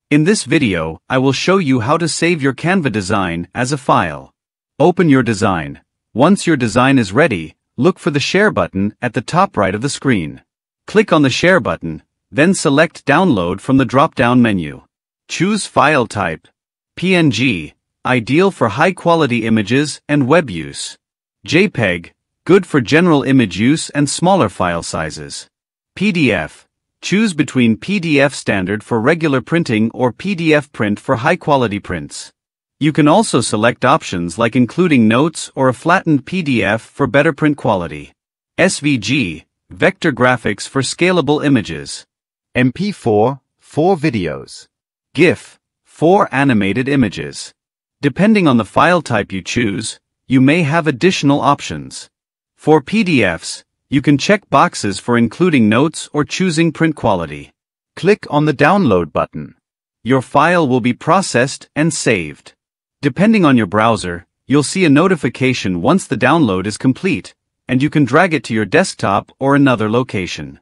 In this video, I will show you how to save your Canva design as a file. Open your design. Once your design is ready, look for the Share button at the top right of the screen. Click on the Share button, then select Download from the drop-down menu. Choose File Type. PNG, ideal for high-quality images and web use. JPEG, good for general image use and smaller file sizes. PDF, choose between PDF Standard for regular printing or PDF Print for high-quality prints. You can also select options like including notes or a flattened PDF for better print quality. SVG, vector graphics for scalable images. MP4, 4 videos. GIF, 4 animated images. Depending on the file type you choose, you may have additional options. For PDFs, you can check boxes for including notes or choosing print quality. Click on the Download button. Your file will be processed and saved. Depending on your browser, you'll see a notification once the download is complete, and you can drag it to your desktop or another location.